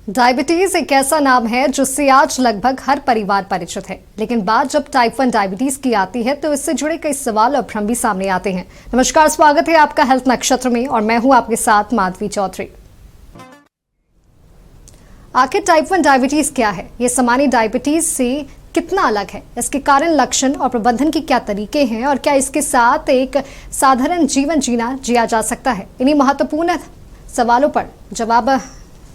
Diabetes एक ऐसा नाम है जिससे आज लगभग हर परिवार परिचित है, लेकिन बात जब टाइप 1 डायबिटीज की आती है तो इससे जुड़े कई सवाल और भ्रम भी सामने आते हैं। नमस्कार, स्वागत है आपका हेल्थ नक्षत्र में और मैं हूं आपके साथ माधवी चौधरी। आखिर टाइप 1 डायबिटीज क्या है? ये सामान्य डायबिटीज से कितना अलग है? इसके कारण, लक्षण और प्रबंधन के क्या तरीके हैं और क्या इसके साथ एक साधारण जीवन जिया जा सकता है? इन्हीं महत्वपूर्ण सवालों पर जवाब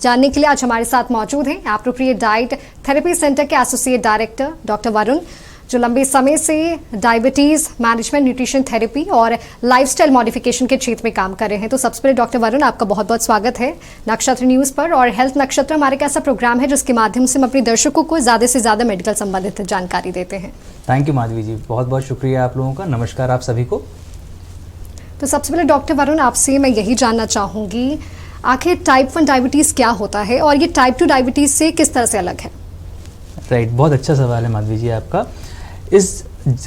जानने के लिए आज हमारे साथ मौजूद हैं एप्रोप्रिएट डाइट थेरेपी सेंटर के एसोसिएट डायरेक्टर डॉक्टर वरुण, जो लंबे समय से डायबिटीज मैनेजमेंट, न्यूट्रिशन थेरेपी और लाइफस्टाइल मॉडिफिकेशन के क्षेत्र में काम कर रहे हैं। तो सबसे पहले डॉक्टर वरुण, आपका बहुत बहुत स्वागत है नक्षत्र न्यूज पर। और हेल्थ नक्षत्र हमारे एक ऐसा प्रोग्राम है जिसके माध्यम से हम अपने दर्शकों को ज्यादा से ज्यादा मेडिकल संबंधित जानकारी देते हैं। थैंक यू माधवी जी, बहुत बहुत शुक्रिया आप लोगों का। नमस्कार आप सभी को। तो सबसे पहले डॉक्टर वरुण, आपसे मैं यही जानना चाहूंगी, आखिर टाइप 1 डायबिटीज क्या होता है और ये टाइप 2 डायबिटीज से किस तरह से अलग है? राइट, बहुत अच्छा सवाल है माधवी जी आपका।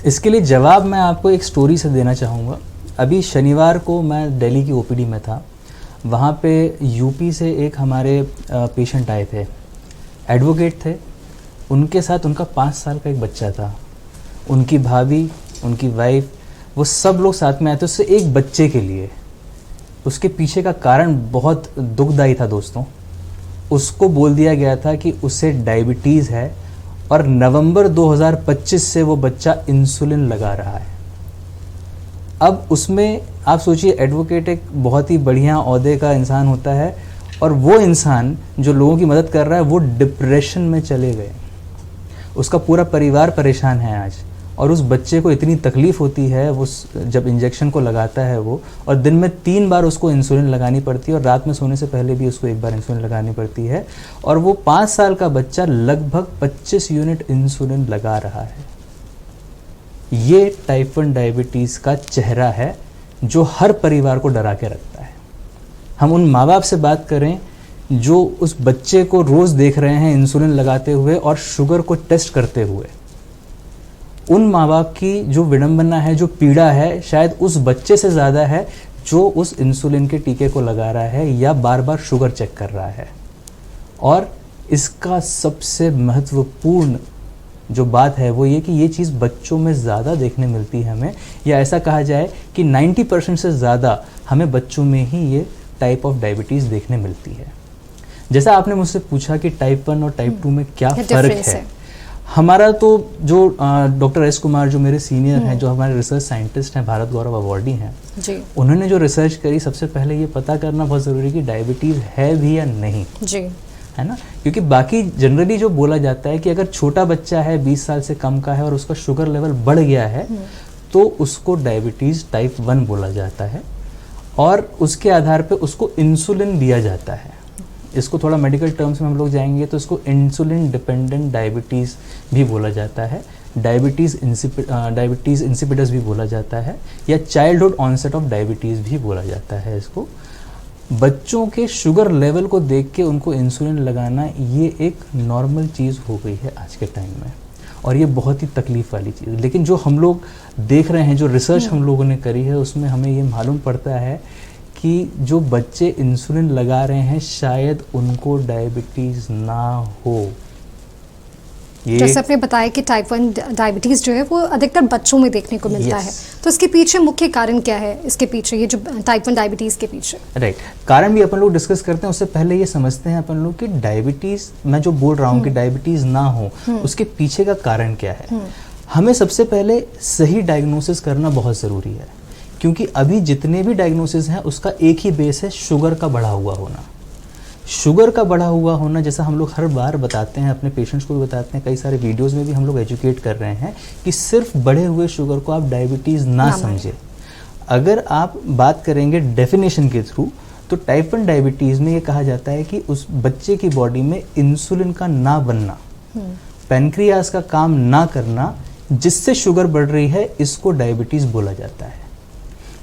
इसके लिए जवाब मैं आपको एक स्टोरी से देना चाहूँगा। अभी शनिवार को मैं दिल्ली की ओपीडी में था। वहाँ पे यूपी से एक हमारे पेशेंट आए थे, एडवोकेट थे। उनके साथ उनका 5 साल का एक बच्चा था। उनकी भाभी, उनकी वाइफ, वो सब लोग साथ में आए थे उससे एक बच्चे के लिए। उसके पीछे का कारण बहुत दुखदाई था दोस्तों। उसको बोल दिया गया था कि उसे डायबिटीज़ है और नवंबर 2025 से वो बच्चा इंसुलिन लगा रहा है। अब उसमें आप सोचिए, एडवोकेट एक बहुत ही बढ़िया ओहदे का इंसान होता है और वो इंसान जो लोगों की मदद कर रहा है वो डिप्रेशन में चले गए। उसका पूरा परिवार परेशान है आज, और उस बच्चे को इतनी तकलीफ होती है वो जब इंजेक्शन को लगाता है वो, और दिन में 3 बार उसको इंसुलिन लगानी पड़ती है और रात में सोने से पहले भी उसको 1 बार इंसुलिन लगानी पड़ती है। और वो 5 साल का बच्चा लगभग 25 यूनिट इंसुलिन लगा रहा है। ये टाइप 1 डायबिटीज़ का चेहरा है जो हर परिवार को डरा के रखता है। हम उन माँ बाप से बात करें जो उस बच्चे को रोज़ देख रहे हैं इंसुलिन लगाते हुए और शुगर को टेस्ट करते हुए, उन माँ बाप की जो विडंबना है, जो पीड़ा है, शायद उस बच्चे से ज़्यादा है जो उस इंसुलिन के टीके को लगा रहा है या बार बार शुगर चेक कर रहा है। और इसका सबसे महत्वपूर्ण जो बात है वो ये कि ये चीज़ बच्चों में ज़्यादा देखने मिलती है हमें, या ऐसा कहा जाए कि 90% से ज़्यादा हमें बच्चों में ही ये टाइप ऑफ डायबिटीज़ देखने मिलती है। जैसा आपने मुझसे पूछा कि टाइप 1 और टाइप 2 में क्या फ़र्क है, हमारा तो जो डॉक्टर एस कुमार, जो मेरे सीनियर हैं, जो हमारे रिसर्च साइंटिस्ट हैं, भारत गौरव अवार्डी हैं जी, उन्होंने जो रिसर्च करी, सबसे पहले ये पता करना बहुत ज़रूरी कि डायबिटीज़ है भी या नहीं जी, है ना। क्योंकि बाकी जनरली जो बोला जाता है कि अगर छोटा बच्चा है, 20 साल से कम का है और उसका शुगर लेवल बढ़ गया है तो उसको डायबिटीज़ टाइप 1 बोला जाता है और उसके आधार पर उसको इंसुलिन दिया जाता है। इसको थोड़ा मेडिकल टर्म्स में हम लोग जाएंगे तो इसको इंसुलिन डिपेंडेंट डायबिटीज़ भी बोला जाता है, डायबिटीज़ इंसिपिडस भी बोला जाता है, या चाइल्डहुड ऑनसेट ऑफ डायबिटीज़ भी बोला जाता है। इसको बच्चों के शुगर लेवल को देख के उनको इंसुलिन लगाना ये एक नॉर्मल चीज़ हो गई है आज के टाइम में, और ये बहुत ही तकलीफ़ वाली चीज़। लेकिन जो हम लोग देख रहे हैं, जो रिसर्च हम लोगों ने करी है, उसमें हमें ये मालूम पड़ता है कि जो बच्चे इंसुलिन लगा रहे हैं शायद उनको डायबिटीज़ ना हो। जैसे आपने बताया कि टाइप 1 डायबिटीज़ जो है वो अधिकतर बच्चों में देखने को मिलता है, तो इसके पीछे मुख्य कारण क्या है? इसके पीछे ये जो टाइप 1 डायबिटीज़ के पीछे राइट, कारण भी अपन लोग डिस्कस करते हैं। उससे पहले ये समझते हैं अपन लोग कि डायबिटीज़, मैं जो बोल रहा हूँ कि डायबिटीज़ ना हो, उसके पीछे का कारण क्या है। हमें सबसे पहले सही डायग्नोसिस करना बहुत ज़रूरी है, क्योंकि अभी जितने भी डायग्नोसिस हैं उसका एक ही बेस है, शुगर का बढ़ा हुआ होना। शुगर का बढ़ा हुआ होना, जैसा हम लोग हर बार बताते हैं, अपने पेशेंट्स को भी बताते हैं, कई सारे वीडियोस में भी हम लोग एजुकेट कर रहे हैं कि सिर्फ बढ़े हुए शुगर को आप डायबिटीज़ ना समझें। अगर आप बात करेंगे डेफिनेशन के थ्रू, तो टाइप 1 डायबिटीज़ में ये कहा जाता है कि उस बच्चे की बॉडी में इंसुलिन का ना बनना, पैनक्रियास का काम ना करना, जिससे शुगर बढ़ रही है, इसको डायबिटीज़ बोला जाता है।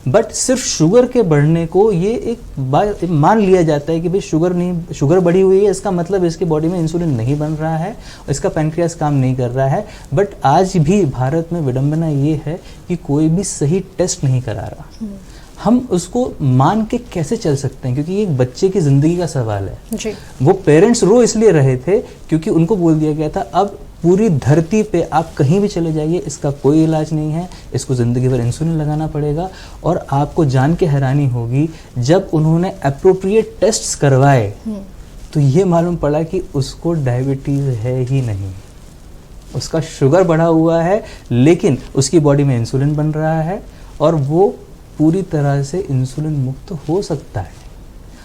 बट सिर्फ शुगर के बढ़ने को ये एक बात मान लिया जाता है कि भाई शुगर बढ़ी हुई है, इसका मतलब इसकी बॉडी में इंसुलिन नहीं बन रहा है, इसका पैनक्रियास काम नहीं कर रहा है। बट आज भी भारत में विडंबना ये है कि कोई भी सही टेस्ट नहीं करा रहा। हम उसको मान के कैसे चल सकते हैं, क्योंकि ये एक बच्चे की ज़िंदगी का सवाल है जी। वो पेरेंट्स रो इसलिए रहे थे क्योंकि उनको बोल दिया गया था अब पूरी धरती पे आप कहीं भी चले जाइए, इसका कोई इलाज नहीं है, इसको ज़िंदगी भर इंसुलिन लगाना पड़ेगा। और आपको जान के हैरानी होगी जब उन्होंने अप्रोप्रिएट टेस्ट्स करवाए तो ये मालूम पड़ा कि उसको डायबिटीज़ है ही नहीं, उसका शुगर बढ़ा हुआ है लेकिन उसकी बॉडी में इंसुलिन बन रहा है और वो पूरी तरह से इंसुलिन मुक्त हो सकता है।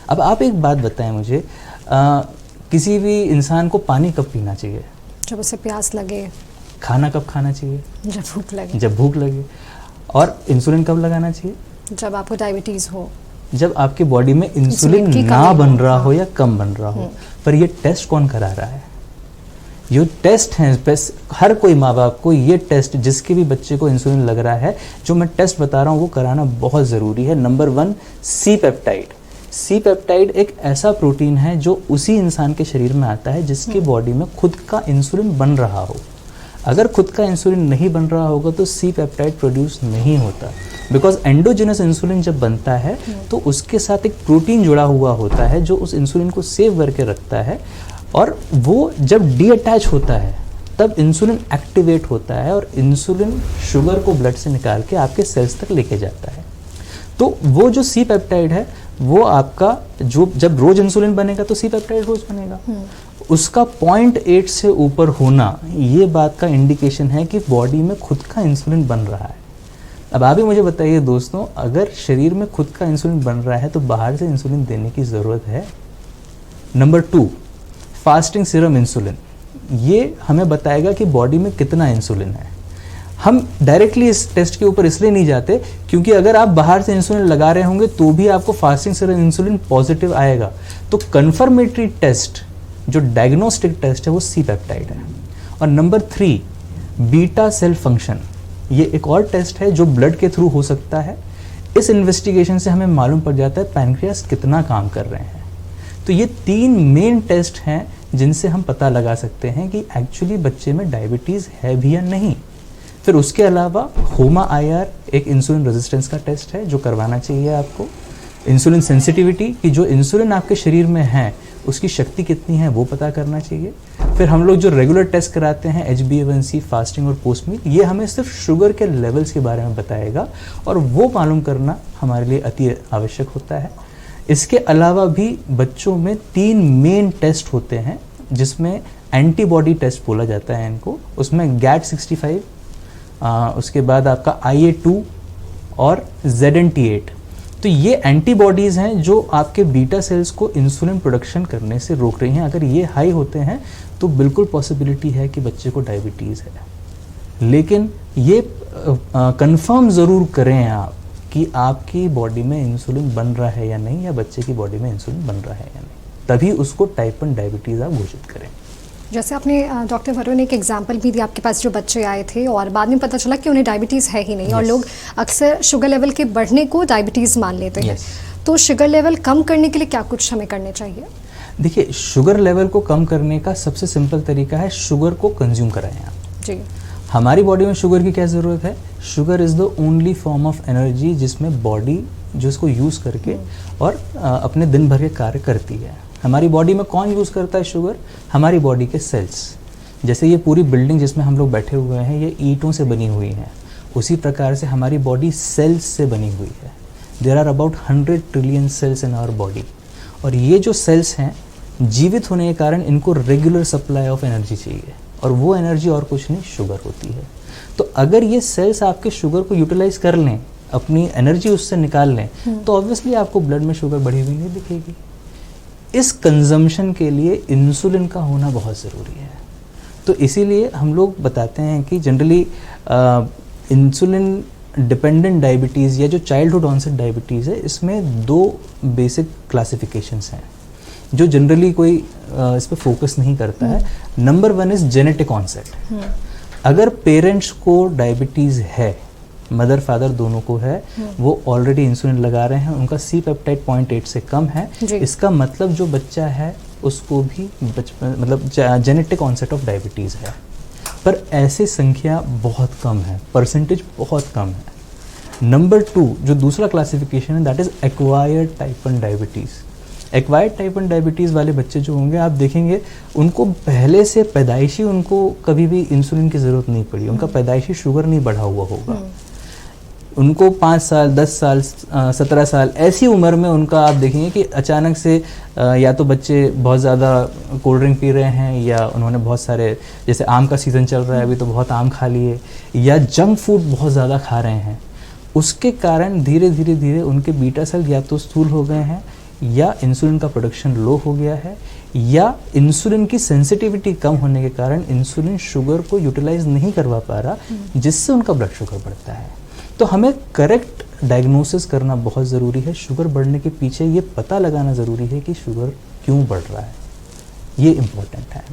अब आप एक बात बताएं मुझे, किसी भी इंसान को पानी कब पीना चाहिए? जब उसे प्यास लगे। खाना कब खाना चाहिए? जब भूख लगे। जब भूख लगे। और इंसुलिन कब लगाना चाहिए? जब आपको डायबिटीज़ हो। जब आपकी बॉडी में इंसुलिन ना बन रहा हो या कम बन रहा हो। पर ये टेस्ट कौन करा रहा है? ये टेस्ट हैं, हर कोई माँ बाप को ये टेस्ट, जिसके भी बच्चे को इंसुलिन लग रहा है, जो मैं टेस्ट बता रहा हूँ वो कराना बहुत ज़रूरी है। Number 1 c peptide. C peptide एक ऐसा प्रोटीन है जो उसी इंसान के शरीर में आता है जिसकी बॉडी में खुद का इंसुलिन बन रहा हो। अगर खुद का इंसुलिन नहीं बन रहा होगा तो सी पेप्टाइड प्रोड्यूस नहीं होता, बिकॉज एंडोजेनस इंसुलिन जब बनता है तो उसके साथ एक प्रोटीन जुड़ा हुआ होता है जो उस इंसुलिन को सेव करके रखता है, और वो जब डीअटैच होता है तब इंसुलिन एक्टिवेट होता है और इंसुलिन शुगर को ब्लड से निकाल के आपके सेल्स तक लेके जाता है। तो वो जो सी पेप्टाइड है वो आपका, जो जब रोज इंसुलिन बनेगा तो सी पेप्टाइड रोज बनेगा, उसका 0.8 से ऊपर होना ये बात का इंडिकेशन है कि बॉडी में खुद का इंसुलिन बन रहा है। अब आप ही मुझे बताइए दोस्तों, अगर शरीर में खुद का इंसुलिन बन रहा है तो बाहर से इंसुलिन देने की ज़रूरत है? नंबर 2 फास्टिंग सीरम इंसुलिन, ये हमें बताएगा कि बॉडी में कितना इंसुलिन है। हम डायरेक्टली इस टेस्ट के ऊपर इसलिए नहीं जाते क्योंकि अगर आप बाहर से इंसुलिन लगा रहे होंगे तो भी आपको फास्टिंग सीरम इंसुलिन पॉजिटिव आएगा। तो कन्फर्मेटरी टेस्ट, जो डायग्नोस्टिक टेस्ट है, वो सी पेप्टाइड है। और नंबर 3 बीटा सेल फंक्शन, ये एक और टेस्ट है जो ब्लड के थ्रू हो सकता है। इस इन्वेस्टिगेशन से हमें मालूम पड़ जाता है पैनक्रियास कितना काम कर रहे हैं। तो ये 3 मेन टेस्ट हैं जिनसे हम पता लगा सकते हैं कि एक्चुअली बच्चे में डायबिटीज़ है भी या नहीं। फिर उसके अलावा होमा IR एक इंसुलिन रेजिस्टेंस का टेस्ट है जो करवाना चाहिए आपको। इंसुलिन सेंसिटिविटी, कि जो इंसुलिन आपके शरीर में है उसकी शक्ति कितनी है वो पता करना चाहिए। फिर हम लोग जो रेगुलर टेस्ट कराते हैं HbA1c, फास्टिंग और पोस्ट मील, ये हमें सिर्फ शुगर के लेवल्स के बारे में बताएगा और वो मालूम करना हमारे लिए अति आवश्यक होता है। इसके अलावा भी बच्चों में 3 मेन टेस्ट होते हैं जिसमें एंटीबॉडी टेस्ट बोला जाता है इनको। उसमें GAT65, उसके बाद आपका IA2 और ZNT8। तो ये एंटीबॉडीज़ हैं जो आपके बीटा सेल्स को इंसुलिन प्रोडक्शन करने से रोक रही हैं। अगर ये हाई होते हैं तो बिल्कुल पॉसिबिलिटी है कि बच्चे को डायबिटीज़ है। लेकिन ये कंफर्म ज़रूर करें आप कि आपकी बॉडी में इंसुलिन बन रहा है या नहीं, या बच्चे की बॉडी में इंसुलिन बन रहा है या नहीं, तभी उसको टाइप 1 डायबिटीज़ आप घोषित करें। जैसे आपने डॉक्टर वरुण एक एग्जाम्पल भी दिया, आपके पास जो बच्चे आए थे और बाद में पता चला कि उन्हें डायबिटीज़ है ही नहीं। और लोग अक्सर शुगर लेवल के बढ़ने को डायबिटीज़ मान लेते हैं। तो शुगर लेवल कम करने के लिए क्या कुछ हमें करने चाहिए? देखिए, शुगर लेवल को कम करने का सबसे सिंपल तरीका है शुगर को कंज्यूम कराएं आप। जी। हमारी बॉडी में शुगर की क्या ज़रूरत है? Sugar is the only form of energy जिसमें बॉडी जो इसको यूज़ करके और अपने दिन भर के कार्य करती है। हमारी बॉडी में कौन यूज़ करता है शुगर? हमारी बॉडी के सेल्स। जैसे ये पूरी बिल्डिंग जिसमें हम लोग बैठे हुए हैं ये ईंटों से बनी हुई है, उसी प्रकार से हमारी बॉडी सेल्स से बनी हुई है। There are about 100 trillion cells in our body, और ये जो सेल्स हैं जीवित होने के कारण इनको रेगुलर सप्लाई ऑफ एनर्जी चाहिए, और वो एनर्जी और कुछ नहीं, शुगर होती है। तो अगर ये सेल्स आपके शुगर को यूटिलाइज कर लें, अपनी एनर्जी उससे निकाल लें, तो ऑब्वियसली आपको ब्लड में शुगर बढ़ी हुई नहीं दिखेगी। इस कंजम्पशन के लिए इंसुलिन का होना बहुत ज़रूरी है। तो इसीलिए हम लोग बताते हैं कि जनरली इंसुलिन डिपेंडेंट डायबिटीज़ या जो चाइल्डहुड ऑनसेट डायबिटीज़ है, इसमें 2 बेसिक क्लासिफिकेशंस हैं जो जनरली कोई इस पर फोकस नहीं करता है। Number 1 is genetic onset. अगर पेरेंट्स को डायबिटीज़ है, मदर फादर दोनों को है, वो ऑलरेडी इंसुलिन लगा रहे हैं, उनका सी पेप्टाइड 0.8 से कम है, इसका मतलब जो बच्चा है उसको भी बचपन मतलब जेनेटिक ऑनसेट ऑफ डायबिटीज़ है। पर ऐसी संख्या बहुत कम है, परसेंटेज बहुत कम है। नंबर 2 जो दूसरा क्लासिफिकेशन है that is acquired type 1 diabetes. Acquired type 1 diabetes वाले बच्चे जो होंगे आप देखेंगे उनको pहले से पैदाइशी उनको कभी भी इंसुलिन की ज़रूरत नहीं पड़ी, उनका पैदाइशी शुगर नहीं बढ़ा हुआ होगा। उनको 5 साल 10 साल 17 साल ऐसी उम्र में उनका आप देखेंगे कि अचानक से या तो बच्चे बहुत ज़्यादा कोल्ड ड्रिंक पी रहे हैं, या उन्होंने बहुत सारे, जैसे आम का सीज़न चल रहा है अभी तो बहुत आम खा लिए, या जंक फूड बहुत ज़्यादा खा रहे हैं। उसके कारण धीरे धीरे धीरे उनके बीटा सेल या तो स्थूल हो गए हैं, या इंसुलिन का प्रोडक्शन लो हो गया है, या इंसुलिन की सेंसिटिविटी कम होने के कारण इंसुलिन शुगर को यूटिलाइज नहीं करवा पा रहा, जिससे उनका ब्लड शुगर बढ़ता है। तो हमें करेक्ट डायग्नोसिस करना बहुत ज़रूरी है। शुगर बढ़ने के पीछे ये पता लगाना ज़रूरी है कि शुगर क्यों बढ़ रहा है, ये इम्पोर्टेंट है।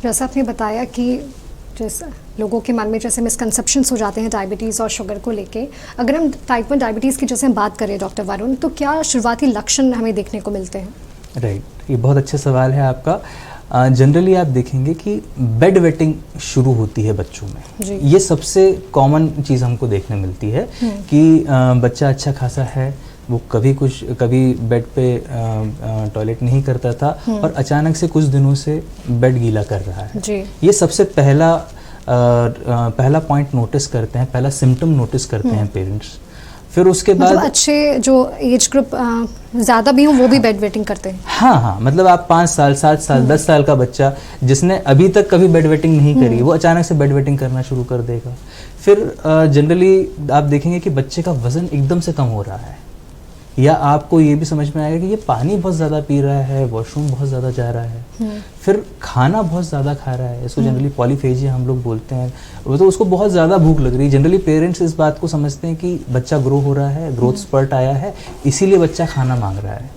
जैसा आपने बताया कि जैसे लोगों के मन में जैसे मिसकंसेप्शंस हो जाते हैं डायबिटीज़ और शुगर को लेके, अगर हम टाइप 1 डायबिटीज़ की जैसे हम बात करें डॉक्टर वरुण, तो क्या शुरुआती लक्षण हमें देखने को मिलते हैं? राइट, ये बहुत अच्छा सवाल है आपका। जनरली आप देखेंगे कि बेड वेटिंग शुरू होती है बच्चों में। ये सबसे कॉमन चीज़ हमको देखने मिलती है कि बच्चा अच्छा खासा है, वो कभी बेड पे टॉयलेट नहीं करता था और अचानक से कुछ दिनों से बेड गीला कर रहा है जी। ये सबसे पहला पॉइंट नोटिस करते हैं, पहला सिम्टम नोटिस करते हैं पेरेंट्स। फिर उसके बाद मतलब अच्छे जो एज ग्रुप ज़्यादा भी हों वो भी बेड वेटिंग करते हैं। हाँ, मतलब आप 5 साल 7 साल 10 साल का बच्चा जिसने अभी तक कभी बेड वेटिंग नहीं करी, वो अचानक से बेड वेटिंग करना शुरू कर देगा। फिर जनरली आप देखेंगे कि बच्चे का वजन एकदम से कम हो रहा है, या आपको ये भी समझ में आएगा कि ये पानी बहुत ज़्यादा पी रहा है, वॉशरूम बहुत ज़्यादा जा रहा है, फिर खाना बहुत ज़्यादा खा रहा है, इसको जनरली पॉलीफेजिया हम लोग बोलते हैं। वो तो उसको बहुत ज़्यादा भूख लग रही है। जनरली पेरेंट्स इस बात को समझते हैं कि बच्चा ग्रो हो रहा है, ग्रोथ स्पर्ट आया है, इसीलिए बच्चा खाना मांग रहा है।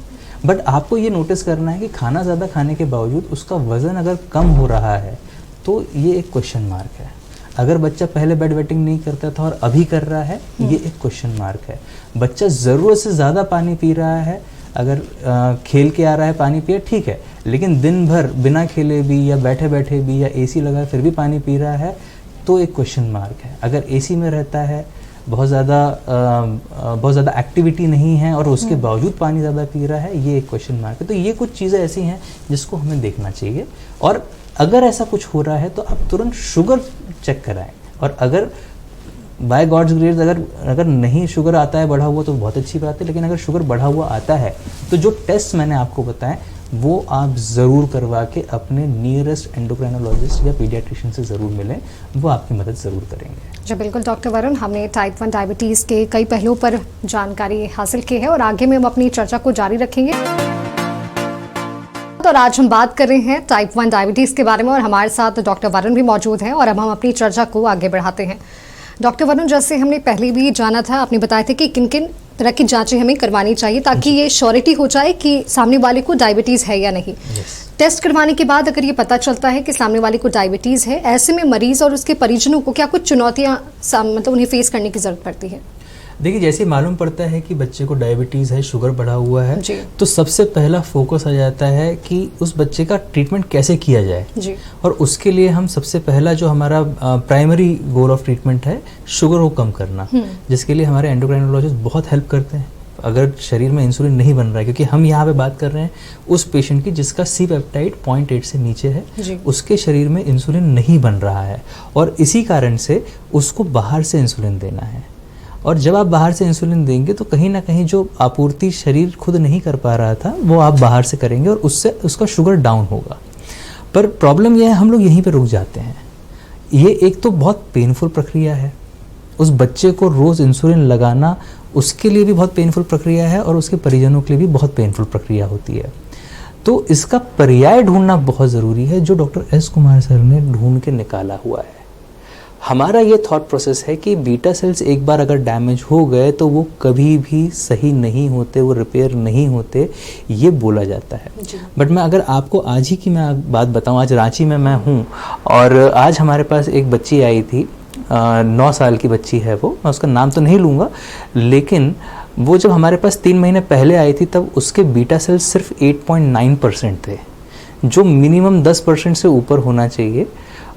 बट आपको ये नोटिस करना है कि खाना ज़्यादा खाने के बावजूद उसका वज़न अगर कम हो रहा है तो ये एक क्वेश्चन मार्क है। अगर बच्चा पहले बेड वेटिंग नहीं करता था और अभी कर रहा है, ये एक क्वेश्चन मार्क है। बच्चा ज़रूरत से ज़्यादा पानी पी रहा है, अगर खेल के आ रहा है पानी पिया ठीक है, लेकिन दिन भर बिना खेले भी या बैठे बैठे भी या एसी लगा फिर भी पानी पी रहा है, तो एक क्वेश्चन मार्क है। अगर एसी में रहता है, बहुत ज़्यादा एक्टिविटी नहीं है और उसके बावजूद पानी ज़्यादा पी रहा है, ये एक क्वेश्चन मार्क है। तो ये कुछ चीज़ें ऐसी हैं जिसको हमें देखना चाहिए, और अगर ऐसा कुछ हो रहा है तो आप तुरंत शुगर चेक कराएं। और अगर बाय गॉड्स ग्रेस अगर नहीं शुगर आता है बढ़ा हुआ तो बहुत अच्छी बात है, लेकिन अगर शुगर बढ़ा हुआ आता है तो जो टेस्ट मैंने आपको बताएं वो आप ज़रूर करवा के अपने नियरेस्ट एंडोक्राइनोलॉजिस्ट या पीडियाट्रिशियन से ज़रूर मिलें, वो आपकी मदद ज़रूर करेंगे। जी बिल्कुल डॉक्टर वरुण, हमने टाइप 1 डायबिटीज़ के कई पहलुओं पर जानकारी हासिल की है और आगे में हम अपनी चर्चा को जारी रखेंगे। और आज हम बात कर रहे हैं टाइप 1 डायबिटीज़ के बारे में और हमारे साथ डॉक्टर वरुण भी मौजूद हैं और अब हम अपनी चर्चा को आगे बढ़ाते हैं। डॉक्टर वरुण, जैसे हमने पहले भी जाना था, आपने बताया था कि किन किन तरह की जांचें हमें करवानी चाहिए ताकि ये श्योरिटी हो जाए कि सामने वाले को डायबिटीज़ है या नहीं। टेस्ट करवाने के बाद अगर ये पता चलता है कि सामने वाले को डायबिटीज़ है, ऐसे में मरीज़ और उसके परिजनों को क्या कुछ चुनौतियाँ मतलब उन्हें फेस करने की ज़रूरत पड़ती है? देखिए, जैसे मालूम पड़ता है कि बच्चे को डायबिटीज़ है, शुगर बढ़ा हुआ है, तो सबसे पहला फोकस आ जाता है कि उस बच्चे का ट्रीटमेंट कैसे किया जाए जी। और उसके लिए हम सबसे पहला जो हमारा प्राइमरी गोल ऑफ ट्रीटमेंट है, शुगर को कम करना, जिसके लिए हमारे एंडोक्राइनोलॉजिस्ट बहुत हेल्प करते हैं। अगर शरीर में इंसुलिन नहीं बन रहा है, क्योंकि हम यहाँ पे बात कर रहे हैं उस पेशेंट की जिसका सी पेप्टाइड 0.8 से नीचे है, उसके शरीर में इंसुलिन नहीं बन रहा है और इसी कारण से उसको बाहर से इंसुलिन देना है। और जब आप बाहर से इंसुलिन देंगे तो कहीं ना कहीं जो आपूर्ति शरीर खुद नहीं कर पा रहा था वो आप बाहर से करेंगे और उससे उसका शुगर डाउन होगा। पर प्रॉब्लम यह है, हम लोग यहीं पे रुक जाते हैं। ये एक तो बहुत पेनफुल प्रक्रिया है, उस बच्चे को रोज़ इंसुलिन लगाना उसके लिए भी बहुत पेनफुल प्रक्रिया है और उसके परिजनों के लिए भी बहुत पेनफुल प्रक्रिया होती है। तो इसका पर्याय ढूंढना बहुत ज़रूरी है, जो डॉक्टर एस कुमार सर ने ढूंढ के निकाला हुआ है। हमारा ये थॉट प्रोसेस है कि बीटा सेल्स एक बार अगर डैमेज हो गए तो वो कभी भी सही नहीं होते, वो रिपेयर नहीं होते, ये बोला जाता है। बट मैं अगर आपको आज ही की मैं बात बताऊं, आज रांची में मैं हूं और आज हमारे पास एक बच्ची आई थी, 9 साल की बच्ची है वो, मैं उसका नाम तो नहीं लूँगा, लेकिन वो जब हमारे पास 3 महीने पहले आई थी तब उसके बीटा सेल्स सिर्फ 8.9% थे, जो मिनिमम 10% से ऊपर होना चाहिए,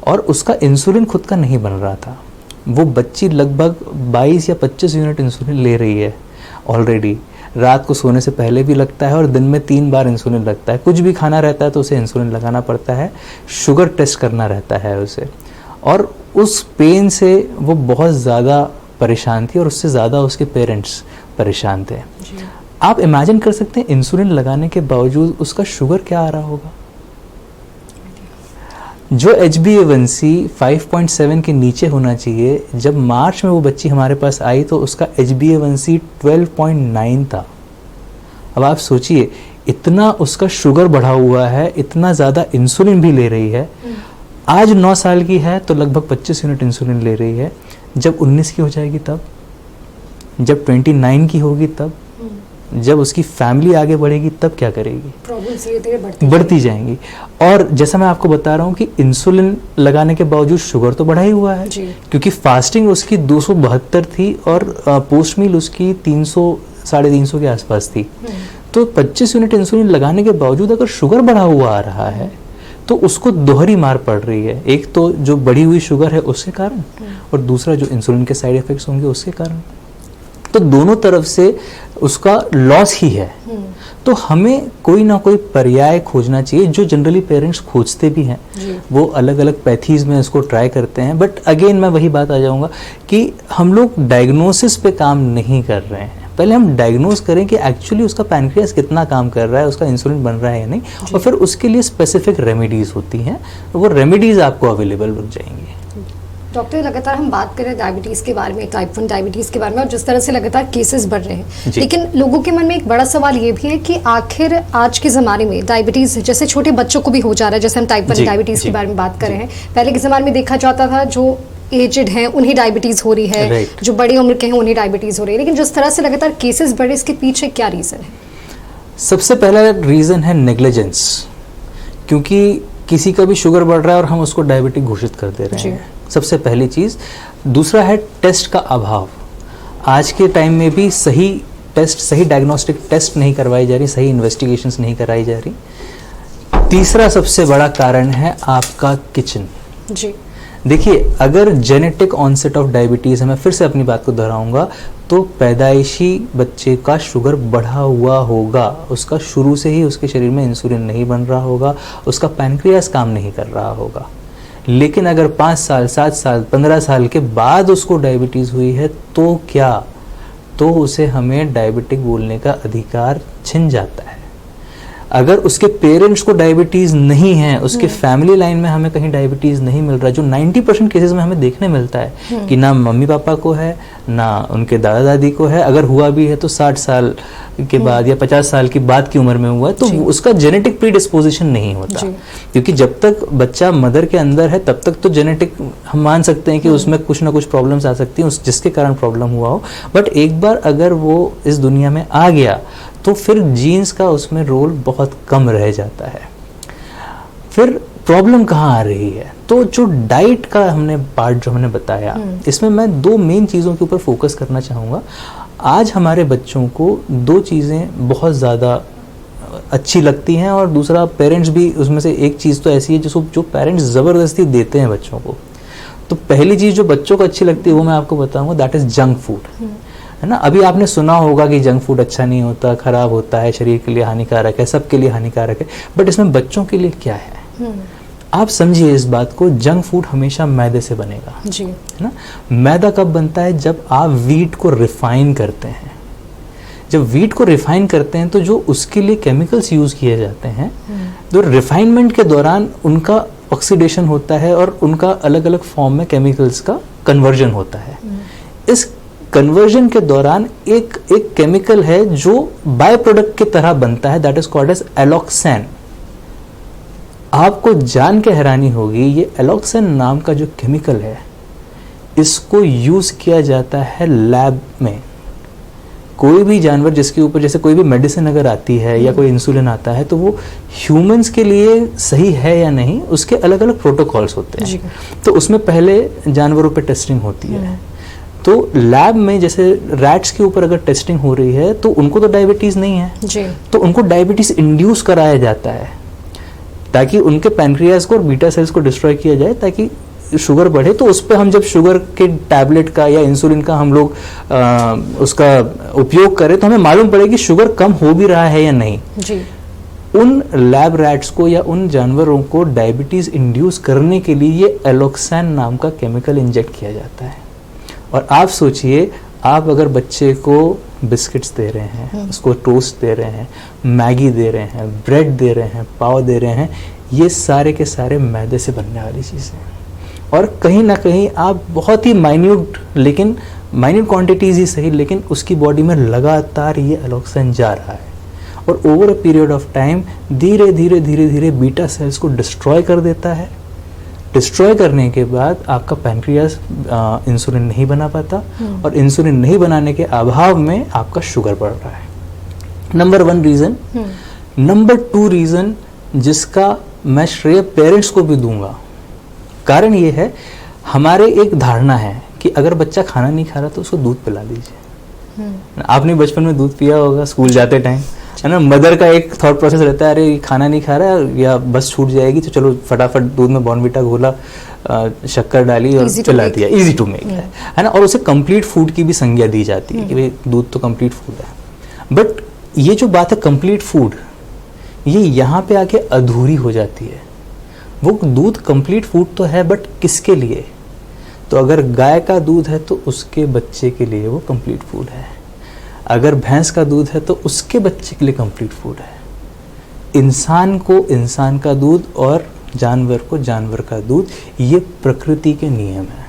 और उसका इंसुलिन खुद का नहीं बन रहा था। वो बच्ची लगभग 22 या 25 यूनिट इंसुलिन ले रही है ऑलरेडी। रात को सोने से पहले भी लगता है और दिन में 3 बार इंसुलिन लगता है। कुछ भी खाना रहता है तो उसे इंसुलिन लगाना पड़ता है, शुगर टेस्ट करना रहता है उसे, और उस पेन से वो बहुत ज़्यादा परेशान थी और उससे ज़्यादा उसके पेरेंट्स परेशान थे। आप इमेजिन कर सकते हैं इंसुलिन लगाने के बावजूद उसका शुगर क्या आ रहा होगा। जो HbA1c 5.7 के नीचे होना चाहिए, जब मार्च में वो बच्ची हमारे पास आई तो उसका HbA1c 12.9 था। अब आप सोचिए, इतना उसका शुगर बढ़ा हुआ है, इतना ज़्यादा इंसुलिन भी ले रही है। आज 9 साल की है तो लगभग 25 यूनिट इंसुलिन ले रही है। जब 19 की हो जाएगी तब, जब 29 की होगी तब, जब उसकी फैमिली आगे बढ़ेगी तब क्या करेगी? प्रॉब्लम्स धीरे-धीरे बढ़ती जाएंगी। और जैसा मैं आपको बता रहा हूँ कि इंसुलिन लगाने के बावजूद शुगर तो बढ़ा ही हुआ है, क्योंकि फास्टिंग उसकी 272 थी और पोस्ट मील उसकी 300 350 के आसपास थी। तो 25 यूनिट इंसुलिन लगाने के बावजूद अगर शुगर बढ़ा हुआ आ रहा है तो उसको दोहरी मार पड़ रही है। एक तो जो बढ़ी हुई शुगर है उसके कारण, और दूसरा जो इंसुलिन के साइड इफेक्ट्स होंगे उसके कारण। तो दोनों तरफ से उसका लॉस ही है। तो हमें कोई ना कोई पर्याय खोजना चाहिए, जो जनरली पेरेंट्स खोजते भी हैं। वो अलग अलग पैथीज में इसको ट्राई करते हैं, बट अगेन मैं वही बात आ जाऊंगा कि हम लोग डायग्नोसिस पे काम नहीं कर रहे हैं। पहले हम डायग्नोज करें कि एक्चुअली उसका पैनक्रियास कितना काम कर रहा है, उसका इंसुलिन बन रहा है या नहीं, और फिर उसके लिए स्पेसिफिक रेमेडीज होती हैं, वो रेमेडीज आपको अवेलेबल बन जाएंगी। डॉक्टर, लगातार हम बात कर रहे हैं डायबिटीज़ के बारे में, टाइप 1 डायबिटीज़ के बारे में, और जिस तरह से लगातार केसेस बढ़ रहे हैं, लेकिन लोगों के मन में एक बड़ा सवाल ये भी है कि आखिर आज के ज़माने में डायबिटीज़ जैसे छोटे बच्चों को भी हो जा रहा है, जैसे हम टाइप 1 डायबिटीज़ के बारे में बात कर रहे हैं। पहले के ज़माने में देखा जाता था जो एजड हैं उन्हीं डायबिटीज़ हो रही है, जो बड़ी उम्र के हैं उन्हीं डायबिटीज़ हो रही है, लेकिन जिस तरह से लगातार केसेस बढ़े, इसके पीछे क्या रीज़न है? सबसे पहला रीज़न है नेग्लिजेंस, क्योंकि किसी का भी शुगर बढ़ रहा है और हम उसको डायबिटिक घोषित कर दे रहे हैं, सबसे पहली चीज़। दूसरा है टेस्ट का अभाव। आज के टाइम में भी सही टेस्ट, सही डायग्नोस्टिक टेस्ट नहीं करवाई जा रही, सही इन्वेस्टिगेशंस नहीं कराई जा रही। तीसरा सबसे बड़ा कारण है आपका किचन। देखिए, अगर जेनेटिक ऑनसेट ऑफ डायबिटीज़ है, मैं फिर से अपनी बात को दोहराऊंगा, तो पैदाइशी बच्चे का शुगर बढ़ा हुआ होगा, उसका शुरू से ही उसके शरीर में इंसुलिन नहीं बन रहा होगा, उसका पैनक्रियास काम नहीं कर रहा होगा। लेकिन अगर 5 साल, 7 साल, 15 साल के बाद उसको डायबिटीज़ हुई है तो क्या? तो उसे हमें डायबिटिक बोलने का अधिकार छिन जाता है। अगर उसके पेरेंट्स को डायबिटीज़ नहीं है, उसके फैमिली लाइन में हमें कहीं डायबिटीज़ नहीं मिल रहा, जो 90% केसेस में हमें देखने मिलता है कि ना मम्मी पापा को है, ना उनके दादा दादी को है, अगर हुआ भी है तो 60 साल के बाद या 50 साल की बाद की उम्र में हुआ है, तो उसका जेनेटिक प्रीडिस्पोजिशन नहीं होता। क्योंकि जब तक बच्चा मदर के अंदर है तब तक तो जेनेटिक हम मान सकते हैं कि उसमें कुछ ना कुछ प्रॉब्लम्स आ सकती हैं, जिसके कारण प्रॉब्लम हुआ हो। बट एक बार अगर वो इस दुनिया में आ गया तो फिर जीन्स का उसमें रोल बहुत कम रह जाता है। फिर प्रॉब्लम कहाँ आ रही है? तो जो डाइट का हमने पार्ट जो हमने बताया, इसमें मैं 2 मेन चीज़ों के ऊपर फोकस करना चाहूँगा। आज हमारे बच्चों को 2 चीज़ें बहुत ज़्यादा अच्छी लगती हैं, और दूसरा पेरेंट्स भी उसमें से एक चीज़ तो ऐसी है जो पेरेंट्स ज़बरदस्ती देते हैं बच्चों को। तो पहली चीज़ जो बच्चों को अच्छी लगती है वो मैं आपको बताऊँगा, दैट इज़ जंक फूड, है ना। अभी आपने सुना होगा कि जंक फूड अच्छा नहीं होता, खराब होता है, शरीर के लिए हानिकारक है, सबके लिए हानिकारक है, बट इसमें बच्चों के लिए क्या है? आप समझिए इस बात को, जंक फूड हमेशा मैदे से बनेगा, है ना। मैदा कब बनता है? जब आप वीट को रिफाइन करते हैं। जब वीट को रिफाइन करते हैं तो जो उसके लिए केमिकल्स यूज किए जाते हैं, तो रिफाइनमेंट के दौरान उनका ऑक्सीडेशन होता है और उनका अलग अलग फॉर्म में केमिकल्स का कन्वर्जन होता है। इस कन्वर्जन के दौरान एक केमिकल है जो बाय प्रोडक्ट की तरह बनता है, दैट इज कॉल्ड एज एलॉक्सैन। आपको जान के हैरानी होगी, ये एलॉक्सैन नाम का जो केमिकल है, इसको यूज किया जाता है लैब में। कोई भी जानवर जिसके ऊपर, जैसे कोई भी मेडिसिन अगर आती है या कोई इंसुलिन आता है, तो वो ह्यूमंस के लिए सही है या नहीं, उसके अलग अलग प्रोटोकॉल्स होते हैं। तो उसमें पहले जानवरों पे टेस्टिंग होती है। तो लैब में जैसे रैट्स के ऊपर अगर टेस्टिंग हो रही है तो उनको तो डायबिटीज नहीं है, तो उनको डायबिटीज इंड्यूस कराया जाता है ताकि उनके पैनक्रियाज को और बीटा सेल्स को डिस्ट्रॉय किया जाए, ताकि शुगर बढ़े तो उस पर हम जब शुगर के टैबलेट का या इंसुलिन का हम लोग उसका उपयोग करें तो हमें मालूम पड़े कि शुगर कम हो भी रहा है या नहीं जी। उन लैब रैट्स को या उन जानवरों को डायबिटीज इंड्यूस करने के लिए ये एलोक्सैन नाम का केमिकल इंजेक्ट किया जाता है। और आप सोचिए, आप अगर बच्चे को बिस्किट्स दे रहे हैं, उसको टोस्ट दे रहे हैं, मैगी दे रहे हैं, ब्रेड दे रहे हैं, पाव दे रहे हैं, ये सारे के सारे मैदे से बनने वाली चीज़ें हैं। और कहीं ना कहीं आप बहुत ही माइन्यूट, लेकिन माइन्यूट क्वांटिटीज ही सही, लेकिन उसकी बॉडी में लगातार ये एलोक्सैन जा रहा है और over a period of time धीरे धीरे धीरे धीरे बीटा सेल्स को डिस्ट्रॉय कर देता है। डिस्ट्रॉय करने के बाद आपका पैनक्रियास इंसुलिन नहीं बना पाता और इंसुलिन नहीं बनाने के अभाव में आपका शुगर बढ़ रहा है। Number 1 reason. नंबर 2 रीजन जिसका मैं श्रेय पेरेंट्स को भी दूंगा, कारण ये है, हमारे एक धारणा है कि अगर बच्चा खाना नहीं खा रहा तो उसको दूध पिला दीजिए। आपने बचपन में दूध पिया होगा स्कूल जाते टाइम, है ना। मदर का एक थॉट प्रोसेस रहता है, अरे खाना नहीं खा रहा है या बस छूट जाएगी तो चलो फटाफट दूध में बॉर्नविटा घोला, शक्कर डाली और पिला दिया, इजी टू मेक है ना। और उसे कंप्लीट फूड की भी संज्ञा दी जाती है कि भाई दूध तो कंप्लीट फूड है। बट ये जो बात है कंप्लीट फूड, ये यहाँ पे आके अधूरी हो जाती है। वो दूध कंप्लीट फूड तो है, बट किसके लिए? तो अगर गाय का दूध है तो उसके बच्चे के लिए वो कंप्लीट फूड है, अगर भैंस का दूध है तो उसके बच्चे के लिए कंप्लीट फूड है। इंसान को इंसान का दूध और जानवर को जानवर का दूध, ये प्रकृति के नियम है।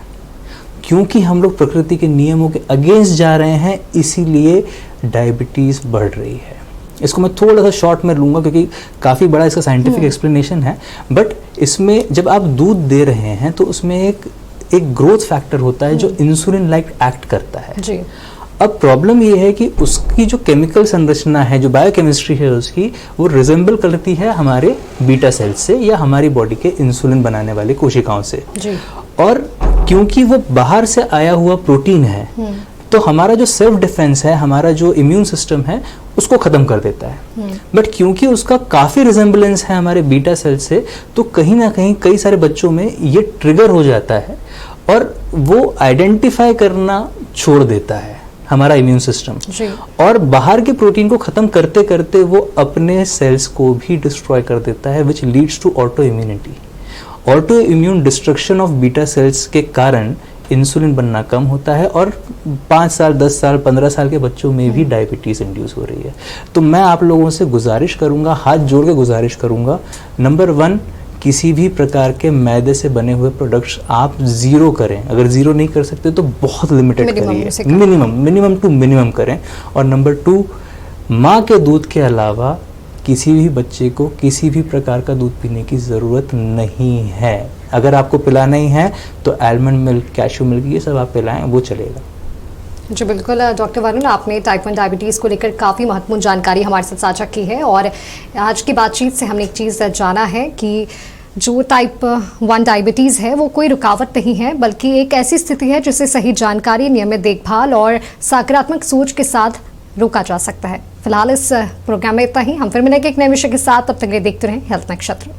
क्योंकि हम लोग प्रकृति के नियमों के अगेंस्ट जा रहे हैं, इसीलिए डायबिटीज बढ़ रही है। इसको मैं थोड़ा सा शॉर्ट में लूंगा क्योंकि काफ़ी बड़ा इसका साइंटिफिक एक्सप्लेनेशन है। बट इसमें जब आप दूध दे रहे हैं तो उसमें एक ग्रोथ फैक्टर होता है जो इंसुलिन लाइक एक्ट करता है जी। अब प्रॉब्लम ये है कि उसकी जो केमिकल संरचना है, जो बायोकेमिस्ट्री है उसकी, वो रिजेंबल करती है हमारे बीटा सेल्स से या हमारी बॉडी के इंसुलिन बनाने वाली कोशिकाओं से जी। और क्योंकि वो बाहर से आया हुआ प्रोटीन है तो हमारा जो सेल्फ डिफेंस है, हमारा जो इम्यून सिस्टम है, उसको खत्म कर देता है। बट क्योंकि उसका काफी रिजेंबलेंस है हमारे बीटा सेल से, तो कहीं ना कहीं कई सारे बच्चों में ये ट्रिगर हो जाता है और वो आइडेंटिफाई करना छोड़ देता है हमारा इम्यून सिस्टम। और बाहर के प्रोटीन को खत्म करते करते वो अपने सेल्स को भी डिस्ट्रॉय कर देता है, which leads to auto immunity. Auto immune destruction of beta cells के कारण इंसुलिन बनना कम होता है और 5 साल, 10 साल, 15 साल के बच्चों में भी डायबिटीज इंड्यूस हो रही है। तो मैं आप लोगों से गुजारिश करूंगा, हाथ जोड़ के गुजारिश करूंगा, नंबर 1, किसी भी प्रकार के मैदे से बने हुए प्रोडक्ट्स आप जीरो करें। अगर जीरो नहीं कर सकते तो बहुत लिमिटेड करिए, मिनिमम टू मिनिमम करें। और नंबर 2, माँ के दूध के अलावा किसी भी बच्चे को किसी भी प्रकार का दूध पीने की ज़रूरत नहीं है। अगर आपको पिलाना ही है तो आलमंड मिल्क, कैशू मिल्क, ये सब आप पिलाएं, वो चलेगा। जी बिल्कुल डॉक्टर वरुण, आपने टाइप 1 डायबिटीज़ को लेकर काफ़ी महत्वपूर्ण जानकारी हमारे साथ साझा की है। और आज की बातचीत से हमने एक चीज़ जाना है कि जो टाइप 1 डायबिटीज़ है वो कोई रुकावट नहीं है, बल्कि एक ऐसी स्थिति है जिसे सही जानकारी, नियमित देखभाल और सकारात्मक सोच के साथ रोका जा सकता है। फिलहाल इस प्रोग्राम में इतना ही। हम फिर मिलेंगे एक नए विषय के साथ। तब तक के लिए देखते रहें हेल्थ नक्षत्र।